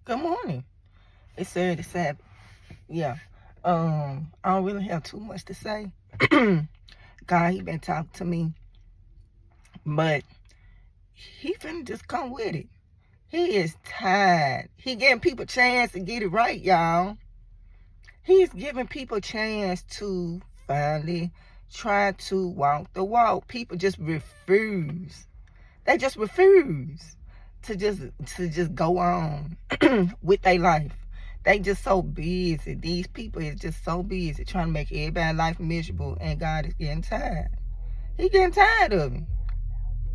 Good morning. It's Saturday, Sabbath. Yeah. I don't really have too much to say. God, he been talking to me, but he finna just come with it. He is tired. He giving people a chance to get it right, y'all. He's giving people a chance to finally try to walk the walk. People just refuse. They just refuse to just go on with their life. They just so busy. These people is just so busy trying to make everybody's life miserable, and God is getting tired. He getting tired of it.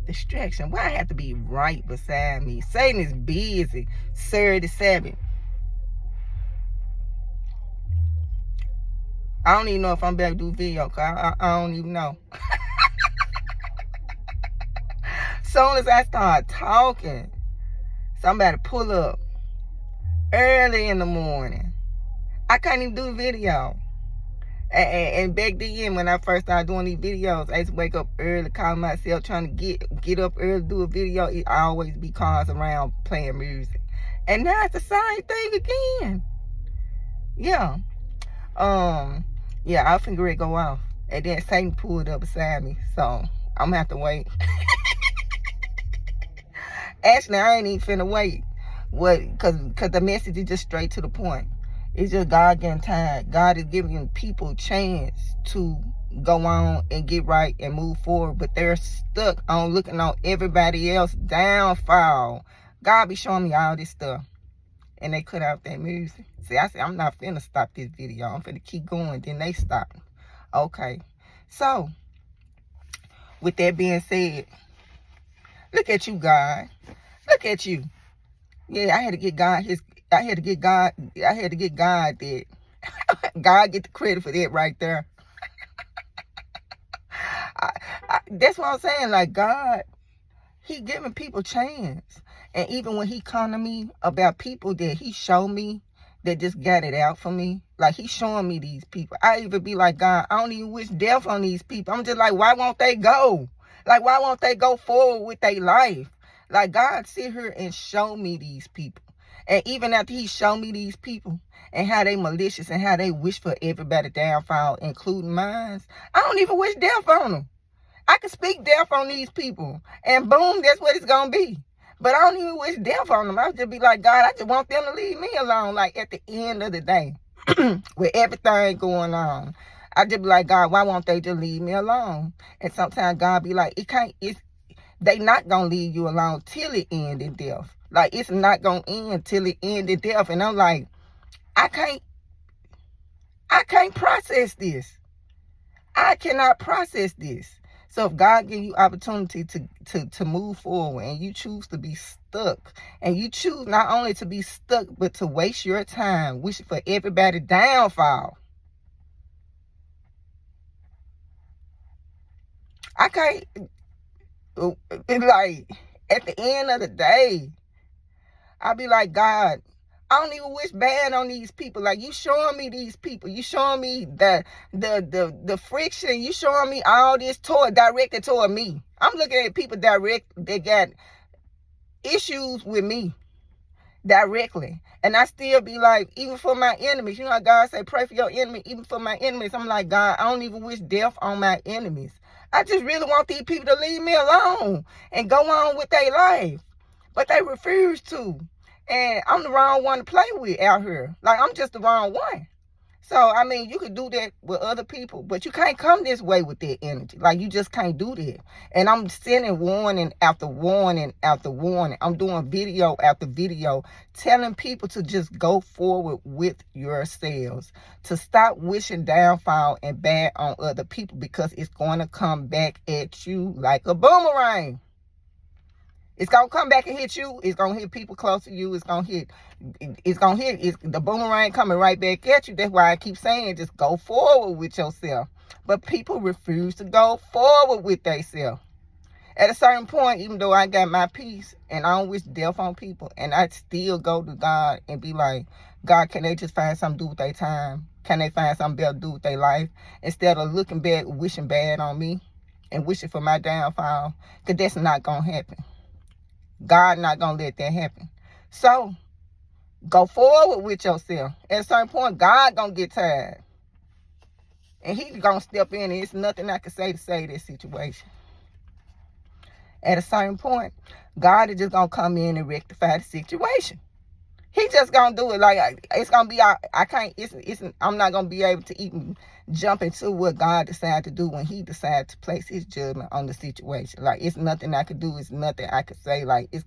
Distraction. Why I have to be right beside me? Satan is busy. Saturday, Sabbath. I don't even know if I'm about to do video, cause I don't even know. Soon as I start talking, somebody pull up early in the morning. I can't even do the video. And back then, when I first started doing these videos, I used to wake up early, call myself trying to get up early, do a video. It always be cars around playing music. And now it's the same thing again. Yeah. Yeah, I finna it go off. And then Satan pulled up beside me. So I'm gonna have to wait. Actually, I ain't even finna wait. Cause the message is just straight to the point. It's just God getting tired. God is giving people a chance to go on and get right and move forward, but they're stuck on looking on everybody else downfall. God be showing me all this stuff, and they cut out that music. See, I said, I'm not finna stop this video. I'm finna keep going. Then they stop. Okay. So, with that being said, look at you, God. Look at you. Yeah, I had to get God that. God get the credit for that right there. That's what I'm saying. Like, God, he giving people chance. And even when he come to me about people that he showed me that just got it out for me, like he showing me these people, I even be like, God, I don't even wish death on these people. I'm just like, why won't they go? Like, why won't they go forward with their life? Like, God sit here and show me these people. And even after he showed me these people and how they malicious and how they wish for everybody downfall, including mine, I don't even wish death on them. I can speak death on these people, and boom, that's what it's going to be. But I don't even wish death on them. I'll just be like, God, I just want them to leave me alone. Like, at the end of the day, with everything going on, I just be like, God, why won't they just leave me alone? And sometimes God be like, they not going to leave you alone till it end in death. Like, it's not going to end till it end in death. And I'm like, I can't process this. I cannot process this. So if God gives you opportunity to move forward, and you choose to be stuck, and you choose not only to be stuck, but to waste your time wishing for everybody downfall, I can't, like, at the end of the day, I'll be like, God, I don't even wish bad on these people. Like, you showing me these people. You showing me the friction. You showing me all this directed toward me. I'm looking at people that got issues with me directly. And I still be like, even for my enemies, you know how God say, pray for your enemy, even for my enemies. I'm like, God, I don't even wish death on my enemies. I just really want these people to leave me alone and go on with their life. But they refuse to. And I'm the wrong one to play with out here. Like, I'm just the wrong one. So, I mean, you could do that with other people, but you can't come this way with that energy. Like, you just can't do that. And I'm sending warning after warning after warning. I'm doing video after video telling people to just go forward with yourselves. To stop wishing downfall and bad on other people, because it's going to come back at you like a boomerang. It's going to come back and hit you. It's going to hit people close to you. It's the boomerang coming right back at you. That's why I keep saying, just go forward with yourself. But people refuse to go forward with themselves. At a certain point, even though I got my peace and I don't wish death on people, and I still go to God and be like, God, can they just find something to do with their time? Can they find something better to do with their life? Instead of looking back, wishing bad on me and wishing for my downfall. Because that's not going to happen. God not going to let that happen. So, Go forward with yourself. At a certain point, God gonna get tired. And he gonna step in, and it's nothing I can say to save this situation. At a certain point, God is just gonna come in and rectify the situation. He just gonna do it. Like, it's gonna be, I can't, I'm not gonna be able to even jump into what God decided to do when he decided to place his judgment on the situation. Like, it's nothing I could do. It's nothing I could say. Like, it's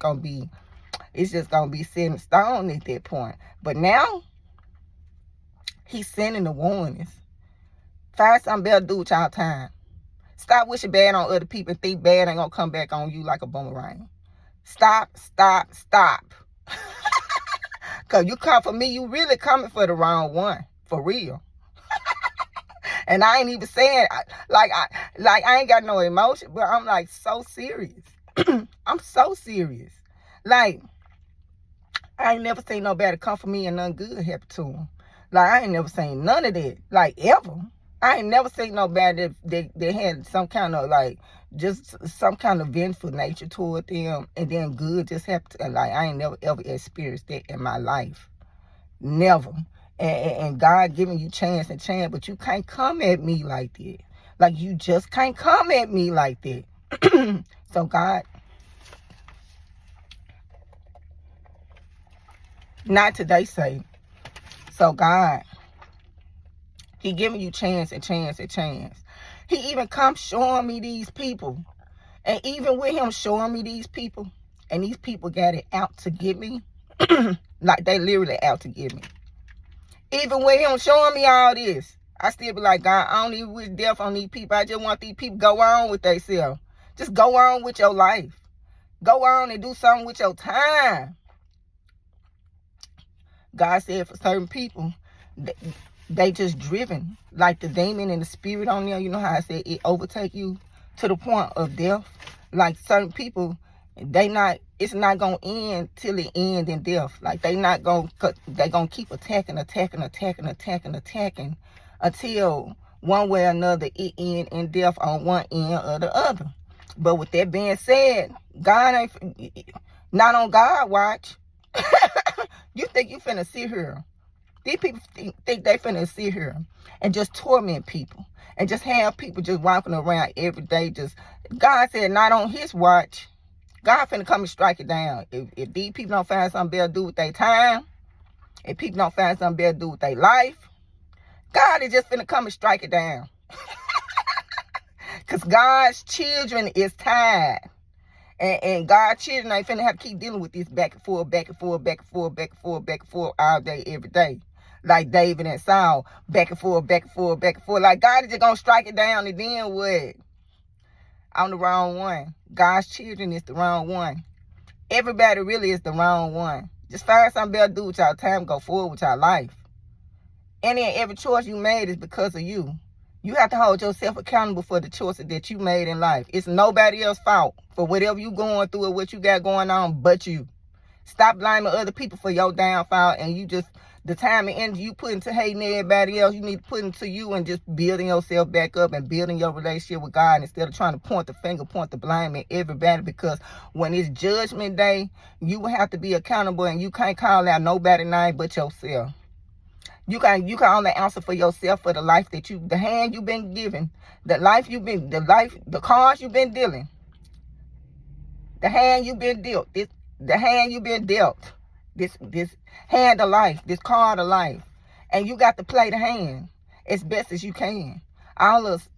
just gonna be set in stone at that point. But now, he's sending the warnings. Find something better to do with y'all time. Stop wishing bad on other people and think bad ain't gonna come back on you like a boomerang. Stop. Because you come for me, you really coming for the wrong one. For real. And I ain't even saying, I ain't got no emotion, but I'm like so serious. I'm so serious. Like, I ain't never seen nobody come for me and nothing good happen to them. Like, I ain't never seen none of that. Like, ever. I ain't never seen nobody that had some kind of, like, just some kind of vengeful nature toward them, and then good just happened. And like, I ain't never ever experienced that in my life. Never. And God giving you chance, but you can't come at me like that. Like, you just can't come at me like that. So God, not today, say. So God, he giving you chance. He even come showing me these people. And even with him showing me these people, and these people got it out to get me, like they literally out to get me. Even with him showing me all this, I still be like, God, I don't even wish death on these people. I just want these people to go on with themselves. Just go on with your life. Go on and do something with your time. God said for certain people, they just driven. Like the demon and the spirit on there, you know how I said it overtake you to the point of death. Like certain people, it's not gonna end till it end in death. Like they gonna keep attacking until one way or another it end in death on one end or the other. But with that being said, God ain't not on God watch. You think you finna sit here? These people think they finna sit here and just torment people and just have people just walking around every day. Just God said, not on his watch. God finna come and strike it down. If these people don't find something better to do with their time, if people don't find something better to do with their life, God is just finna come and strike it down. Because God's children is tired. And God's children ain't finna have to keep dealing with this back and forth all day, every day. Like David and Saul, back and forth. Like God is just gonna strike it down, and then what? I'm the wrong one. God's children is the wrong one. Everybody really is the wrong one. Just find something better to do with y'all time, go forward with y'all life. And then every choice you made is because of you. You have to hold yourself accountable for the choices that you made in life. It's nobody else's fault for whatever you going through or what you got going on but you. Stop blaming other people for your downfall, and you just, the time and energy you put into hating everybody else, you need to put into you and just building yourself back up and building your relationship with God instead of trying to point the finger, point the blame at everybody, because when it's judgment day, you will have to be accountable, and you can't call out nobody name but yourself. You can only answer for yourself, for the life that the hand you've been given, the cards you've been dealing, the hand you've been dealt, this hand of life, this card of life, and you got to play the hand as best as you can. All of us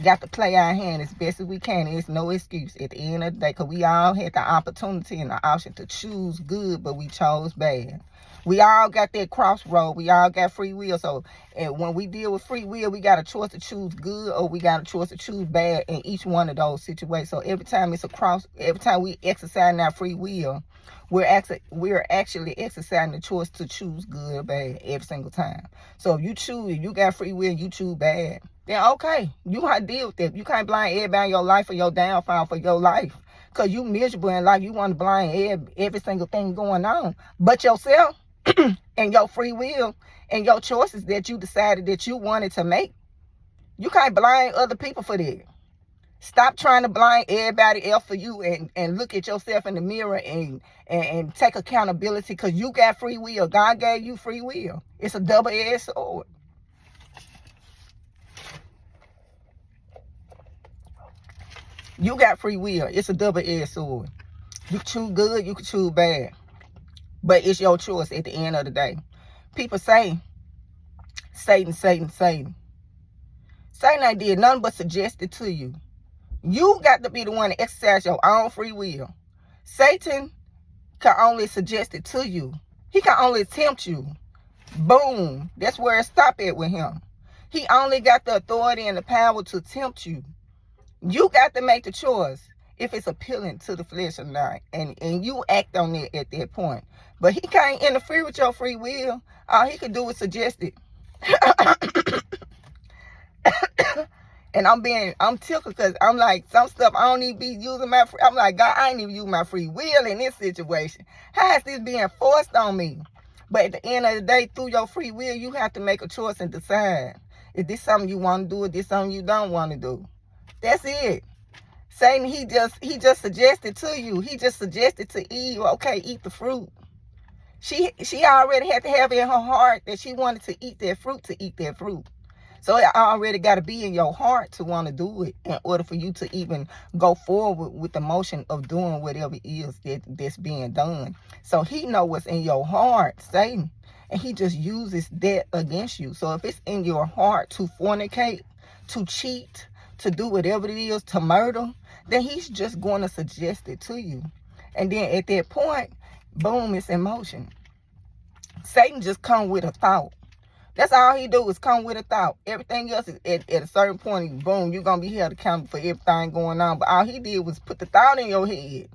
got to play our hand as best as we can. There's no excuse at the end of the day, because we all had the opportunity and the option to choose good, but we chose bad. We all got that crossroad. We all got free will. So and when we deal with free will, we got a choice to choose good, or we got a choice to choose bad in each one of those situations. So every time we exercise our free will, we're actually exercising the choice to choose good or bad every single time. So if you got free will, you choose bad, then okay, you got to deal with that. You can't blame everybody in your life for your downfall, for your life, because you miserable in life. You want to blame every single thing going on but yourself and your free will and your choices that you decided that you wanted to make. You can't blame other people for that. Stop trying to blind everybody else for you and look at yourself in the mirror and take accountability, because you got free will. God gave you free will. It's a double-edged sword. You got free will. It's a double-edged sword. You can choose good, you can choose bad. But it's your choice at the end of the day. People say, Satan, Satan, Satan. Satan ain't did nothing but suggest it to you. You got to be the one to exercise your own free will. Satan can only suggest it to you. He can only tempt you. Boom. That's where it stopped at with him. He only got the authority and the power to tempt you. You got to make the choice if it's appealing to the flesh or not. And you act on it at that point. But he can't interfere with your free will. All he can do is suggest it. And I'm tickled because I'm like, some stuff I don't even be using my free. I'm like, God, I ain't even use my free will in this situation. How is this being forced on me? But at the end of the day, through your free will, you have to make a choice and decide. Is this something you want to do, or is this something you don't want to do? That's it. Satan, he just suggested to you. He just suggested to Eve, okay, eat the fruit. She already had to have in her heart that she wanted to eat that fruit. So it already got to be in your heart to want to do it in order for you to even go forward with the motion of doing whatever it is that's being done. So he know what's in your heart, Satan, and he just uses that against you. So if it's in your heart to fornicate, to cheat, to do whatever it is, to murder, then he's just going to suggest it to you. And then at that point, boom, it's in motion. Satan just come with a thought. That's all he do is come with a thought. Everything else is at a certain point, boom, you're going to be held accountable for everything going on. But all he did was put the thought in your head.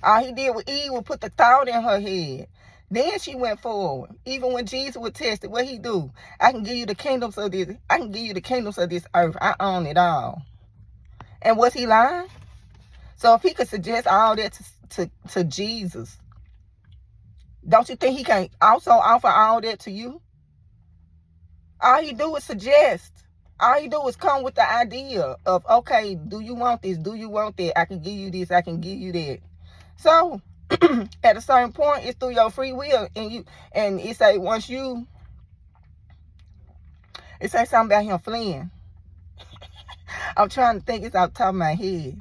All he did with Eve was put the thought in her head. Then she went forward. Even when Jesus was tested, what he do? I can give you the kingdoms of this. I can give you the kingdoms of this earth. I own it all. And was he lying? So if he could suggest all that to Jesus, don't you think he can also offer all that to you? All he do is suggest. All he do is come with the idea of, okay, do you want this? Do you want that? I can give you this. I can give you that. So at a certain point, it's through your free will, and it say once you, it say something about him fleeing. I'm trying to think, it's off the top of my head.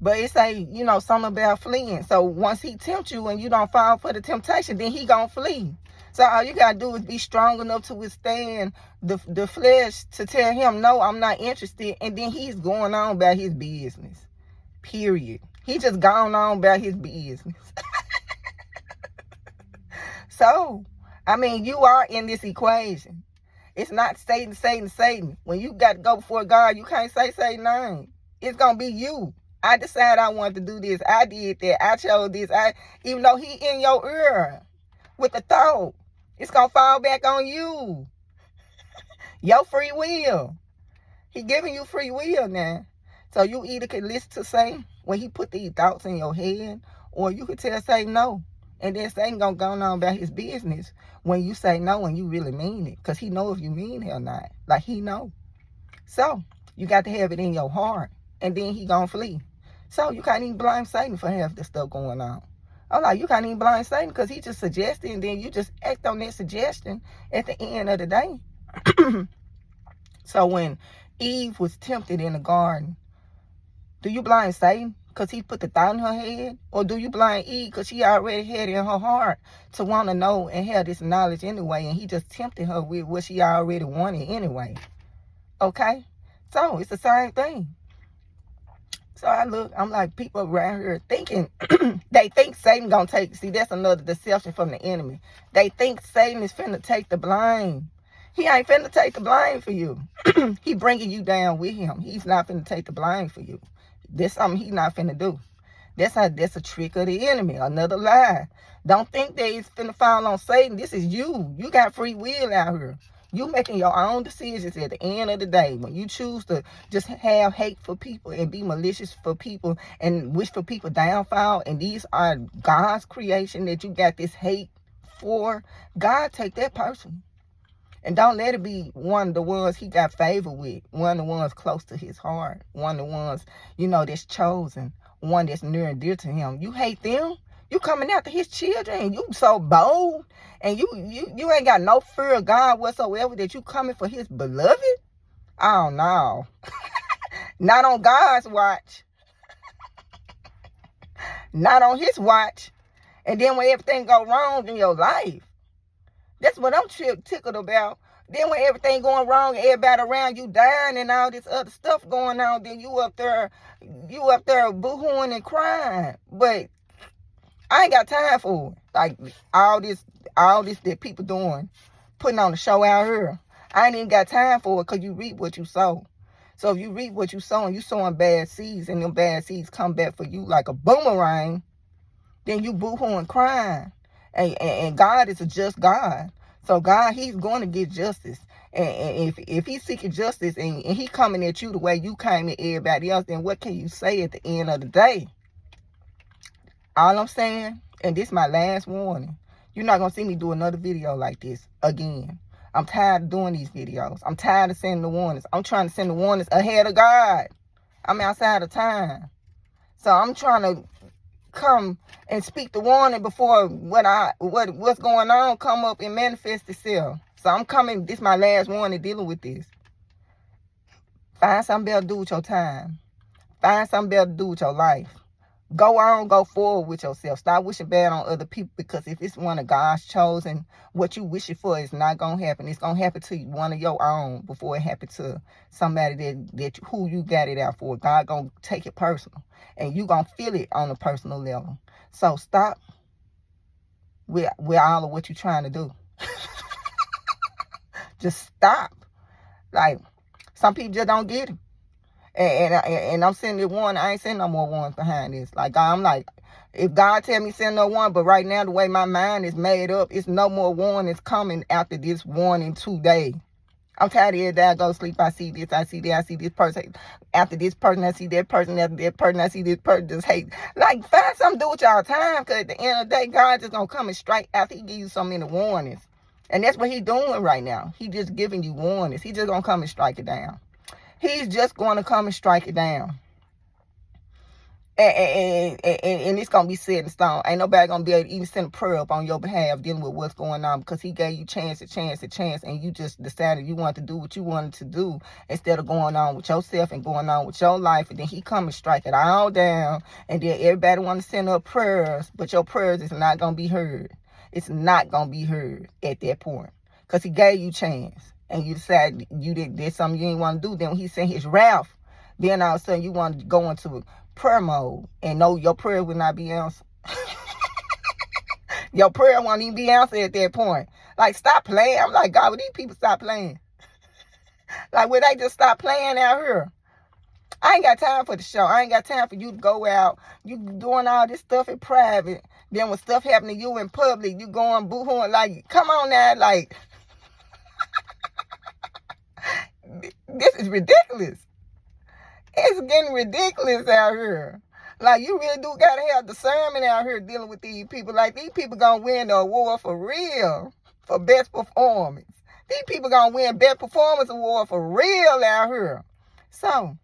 But it say, something about fleeing. So once he tempts you and you don't fall for the temptation, then he gonna flee. So all you gotta do is be strong enough to withstand the flesh to tell him, no, I'm not interested. And then he's going on about his business. Period. He just gone on about his business. So, you are in this equation. It's not Satan, Satan, Satan. When you got to go before God, you can't say Satan's name. It's going to be you. I decided I wanted to do this. I did that. I chose this. Even though he in your ear with the thought, it's going to fall back on you. Your free will. He giving you free will now. So you either can listen to Satan when he put these thoughts in your head, or you could tell Satan no. And then Satan going to go on about his business when you say no and you really mean it. Because he know if you mean it or not. Like he know. So you got to have it in your heart. And then he going to flee. So you can't even blame Satan for half the stuff going on. I'm like, you can't even blame Satan because he just suggested, and then you just act on that suggestion at the end of the day. So when Eve was tempted in the garden, do you blame Satan because he put the thought in her head? Or do you blame Eve because she already had it in her heart to want to know and have this knowledge anyway, and he just tempted her with what she already wanted anyway? Okay? So it's the same thing. So I'm like, people around here thinking, they think Satan gonna take, see, that's another deception from the enemy. They think Satan is finna take the blame. He ain't finna take the blame for you. He bringing you down with him. He's not finna take the blame for you. That's something he's not finna do. That's a trick of the enemy, another lie. Don't think that it's finna fall on Satan. This is you. You got free will out here. You making your own decisions at the end of the day. When you choose to just have hate for people and be malicious for people and wish for people downfall, and these are God's creation that you got this hate for, God take that person. And don't let it be one of the ones he got favor with, one of the ones close to his heart, one of the ones, that's chosen, one that's near and dear to him. You hate them? You coming after his children, and you so bold, and you ain't got no fear of God whatsoever that you coming for his beloved? Oh, no. Not on God's watch. Not on his watch. And then when everything go wrong in your life, that's what I'm tickled about. Then when everything going wrong, everybody around you dying and all this other stuff going on, then you up there boo-hooing and crying. But I ain't got time for it. Like all this that people doing, putting on the show out here. I ain't even got time for it because you reap what you sow. So if you reap what you sow and you sowing bad seeds and them bad seeds come back for you like a boomerang, then you boo-hooing crying. And God is a just God. So God, he's going to get justice. And if he's seeking justice and he coming at you the way you came at everybody else, then what can you say at the end of the day? All I'm saying, and this is my last warning, you're not going to see me do another video like this again. I'm tired of doing these videos. I'm tired of sending the warnings. I'm trying to send the warnings ahead of God. I'm outside of time. So I'm trying to come and speak the warning before what's going on come up and manifest itself. So I'm coming, this is my last warning dealing with this. Find something better to do with your time. Find something better to do with your life. Go on, go forward with yourself. Stop wishing bad on other people, because if it's one of God's chosen, what you wishing for is not going to happen. It's going to happen to one of your own before it happened to somebody that who you got it out for. God going to take it personal, and you going to feel it on a personal level. So stop with all of what you're trying to do. Just stop. Like, some people just don't get it. And I'm sending it one. I ain't sending no more ones behind this. Like, I'm like, if God tell me send no one, but right now the way my mind is made up, it's no more warnings coming after this warning today. I'm tired of every day I go to sleep, I see this, I see that, I see this person. After this person, I see that person. After that person, I see this person. Just hate. Like, find something to do with y'all time, because at the end of the day, God just going to come and strike after he give you so many warnings. And that's what he doing right now. He just giving you warnings. He just going to come and strike it down. He's just going to come and strike it down. And it's going to be set in stone. Ain't nobody going to be able to even send a prayer up on your behalf dealing with what's going on, because he gave you chance, and you just decided you wanted to do what you wanted to do instead of going on with yourself and going on with your life. And then he come and strike it all down, and then everybody want to send up prayers, but your prayers is not going to be heard. It's not going to be heard at that point, because he gave you chance. And you decide you did something you didn't want to do. Then when he sent his wrath, then all of a sudden you want to go into prayer mode and know your prayer will not be answered. Your prayer won't even be answered at that point. Like, stop playing. I'm like, God, will these people stop playing? Like, will they just stop playing out here? I ain't got time for the show. I ain't got time for you to go out. You doing all this stuff in private. Then when stuff happen to you in public, you going boo-hooing. Like, come on now. Like, this is ridiculous. It's getting ridiculous out here. Like, you really do gotta have discernment out here dealing with these people. Like, these people gonna win the award for real, for best performance. These people gonna win best performance award for real out here. So,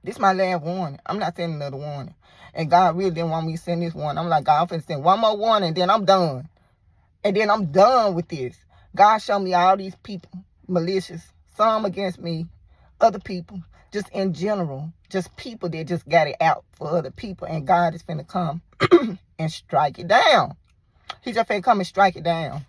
this is my last warning. I'm not sending another warning. And God really didn't want me to send this one. I'm like, God, I'm finna send one more warning, and then I'm done. And then I'm done with this. God showed me all these people, malicious. Some against me, other people, just in general, just people that just got it out for other people. And God is finna come and strike it down. He just finna come and strike it down.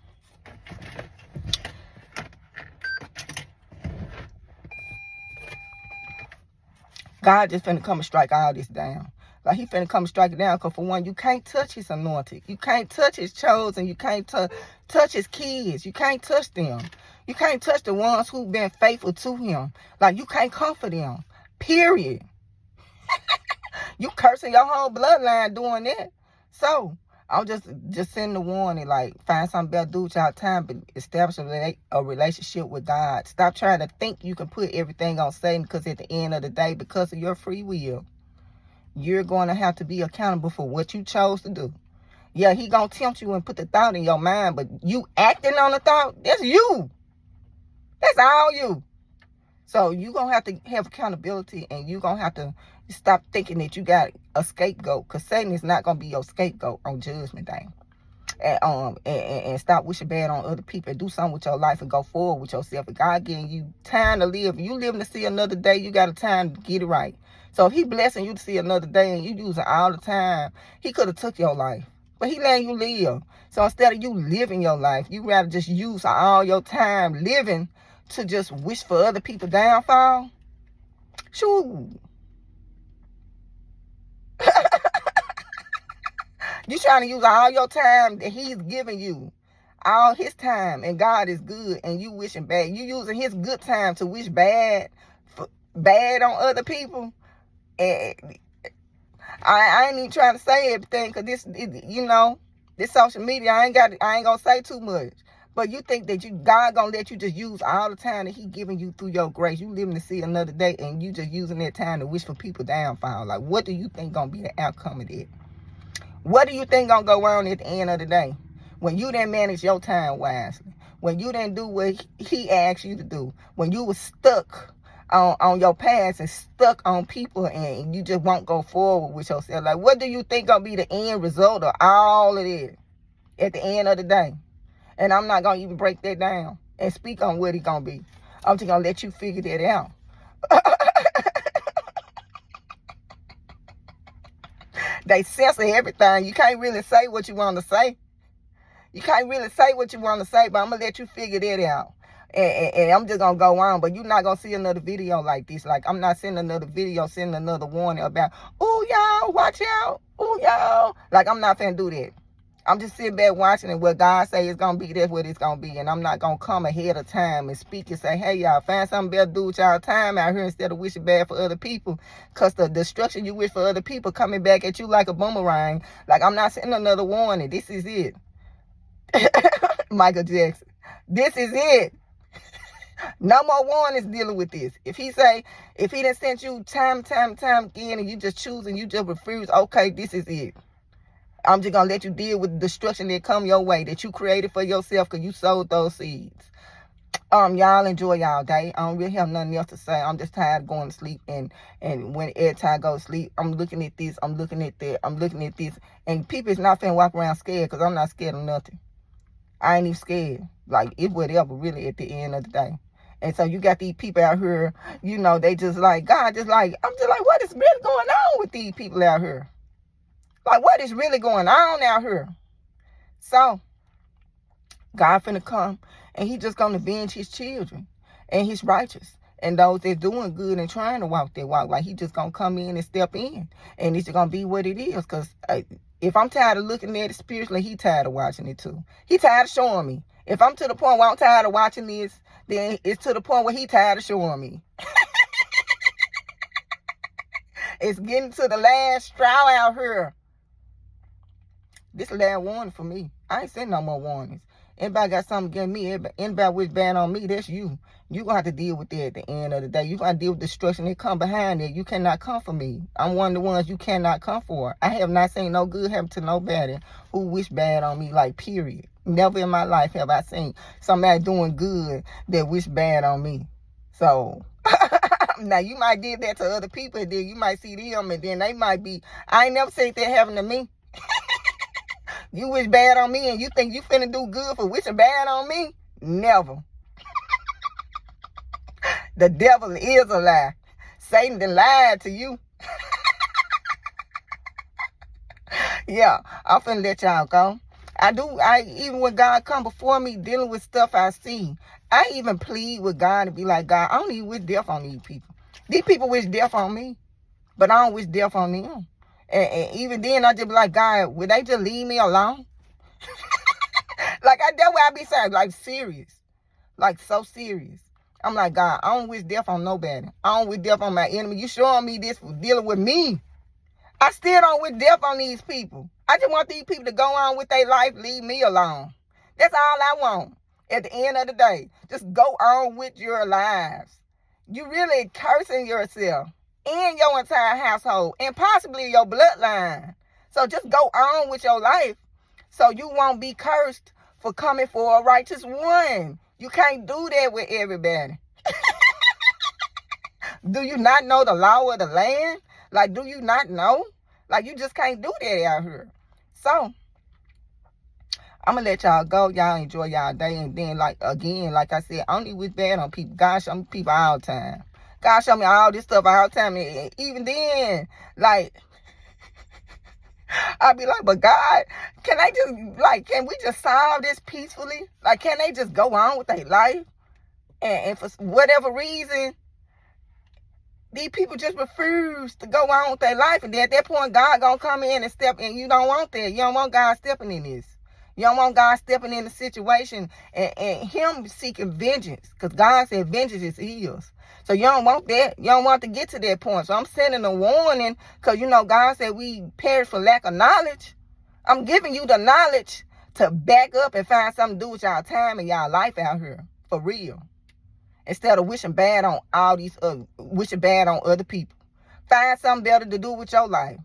God just finna come and strike all this down. Like, he finna come and strike it down, because for one, you can't touch his anointed. You can't touch his chosen. You can't touch his kids. You can't touch them. You can't touch the ones who've been faithful to him. Like, you can't comfort them. Period. You cursing your whole bloodline doing that. So, I'll just send the warning, like, find something better to do with y'all time, but establish a relationship with God. Stop trying to think you can put everything on Satan, because at the end of the day, because of your free will, you're going to have to be accountable for what you chose to do. Yeah, he going to tempt you and put the thought in your mind, but you acting on the thought, that's you. That's all you. So you're going to have to have accountability, and you're going to have to stop thinking that you got a scapegoat, because Satan is not going to be your scapegoat on Judgment Day. And stop wishing bad on other people, and do something with your life and go forward with yourself. If God giving you time to live, you living to see another day, you got a time to get it right. So if he blessing you to see another day and you using all the time, he could have took your life, but he letting you live. So instead of you living your life, you rather just use all your time living to just wish for other people's downfall. Shoo. You trying to use all your time that he's giving you, all his time, and God is good, and you wishing bad. You using his good time to wish bad on other people. And I ain't even trying to say everything, because this social media, I ain't gonna say too much. But you think that God gonna let you just use all the time that he giving you through your grace. You living to see another day, and you just using that time to wish for people downfall. Like, what do you think gonna be the outcome of that? What do you think gonna go on at the end of the day? When you didn't manage your time wisely, when you didn't do what he asked you to do, when you was stuck on your past and stuck on people, and you just won't go forward with yourself. Like, what do you think gonna be the end result of all of it at the end of the day? And I'm not gonna even break that down and speak on what it's gonna be. I'm just gonna let you figure that out. They censor everything. You can't really say what you want to say. You can't really say what you want to say, but I'm going to let you figure that out. And I'm just going to go on. But you're not going to see another video like this. Like, I'm not sending another video, sending another warning about, oh, y'all, watch out. Oh, y'all. Like, I'm not finna do that. I'm just sitting back watching it. What God say it's going to be, that's what it's going to be. And I'm not going to come ahead of time and speak and say, hey, y'all, find something better to do with y'all time out here instead of wishing bad for other people. Because the destruction you wish for other people coming back at you like a boomerang. Like, I'm not sending another warning. This is it. Michael Jackson. This is it. No more warnings dealing with this. If he done sent you time again, and you just choose and you just refuse, okay, this is it. I'm just going to let you deal with the destruction that come your way, that you created for yourself because you sowed those seeds. Y'all enjoy y'all day. I don't really have nothing else to say. I'm just tired of going to sleep. And when every time I go to sleep, I'm looking at this, I'm looking at that, I'm looking at this. And people is not finna walk around scared, because I'm not scared of nothing. I ain't even scared. Like, it's whatever, really, at the end of the day. And so you got these people out here, they just like, God just like, I'm just like, what is really going on with these people out here? Like, what is really going on out here? So, God finna come, and he just gonna avenge his children and his righteous and those that's doing good and trying to walk their walk. Like, he just gonna come in and step in, and it's just gonna be what it is. Because if I'm tired of looking at it spiritually, he tired of watching it too. He tired of showing me. If I'm to the point where I'm tired of watching this, then it's to the point where he tired of showing me. It's getting to the last straw out here. This is the last warning for me. I ain't sending no more warnings. Anybody got something against me, anybody wish bad on me, that's you. You gonna have to deal with that at the end of the day. You gonna deal with destruction that come behind it. You cannot come for me. I'm one of the ones you cannot come for. I have not seen no good happen to nobody who wish bad on me, like, period. Never in my life have I seen somebody doing good that wish bad on me. So, now you might give that to other people, and then you might see them, and then they might be, I ain't never seen that happen to me. You wish bad on me, and you think you finna do good for wishing bad on me? Never. The devil is a lie. Satan done lied to you. Yeah, I'm finna let y'all go. Even when God come before me dealing with stuff I see, I even plead with God to be like, God, I don't even wish death on these people. These people wish death on me, but I don't wish death on them. And even then, I just be like, God, would they just leave me alone? Like, that's what I be saying, like, serious. Like, so serious. I'm like, God, I don't wish death on nobody. I don't wish death on my enemy. You showing me this for dealing with me. I still don't wish death on these people. I just want these people to go on with their life, leave me alone. That's all I want. At the end of the day, just go on with your lives. You really cursing yourself and your entire household, and possibly your bloodline. So just go on with your life, so you won't be cursed for coming for a righteous one. You can't do that with everybody. Do you not know the law of the land? Like, do you not know? Like, you just can't do that out here. So, I'm going to let y'all go. Y'all enjoy y'all day. And then, like, again, like I said, I don't even wish bad on people. God show me people all the time. God show me all this stuff all the time. And even then, like, I'll be like, but God, can we just solve this peacefully? Like, can they just go on with their life? And for whatever reason, these people just refuse to go on with their life. And then at that point, God gonna come in and step in. You don't want that. You don't want God stepping in this. You don't want God stepping in the situation and him seeking vengeance. Because God said vengeance is his. So you don't want that. You don't want to get to that point. So I'm sending a warning. Because, God said we perish for lack of knowledge. I'm giving you the knowledge to back up and find something to do with y'all time and y'all life out here. For real. Instead of wishing bad on wishing bad on other people. Find something better to do with your life.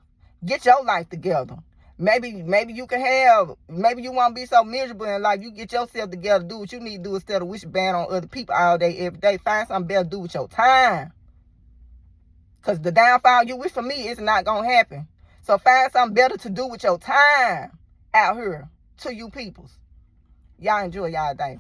Get your life together. Maybe you can maybe you won't be so miserable in life. You get yourself together, do what you need to do instead of wishing bad on other people all day, every day. Find something better to do with your time. Because the downfall you wish for me is not going to happen. So find something better to do with your time out here to you peoples. Y'all enjoy y'all day.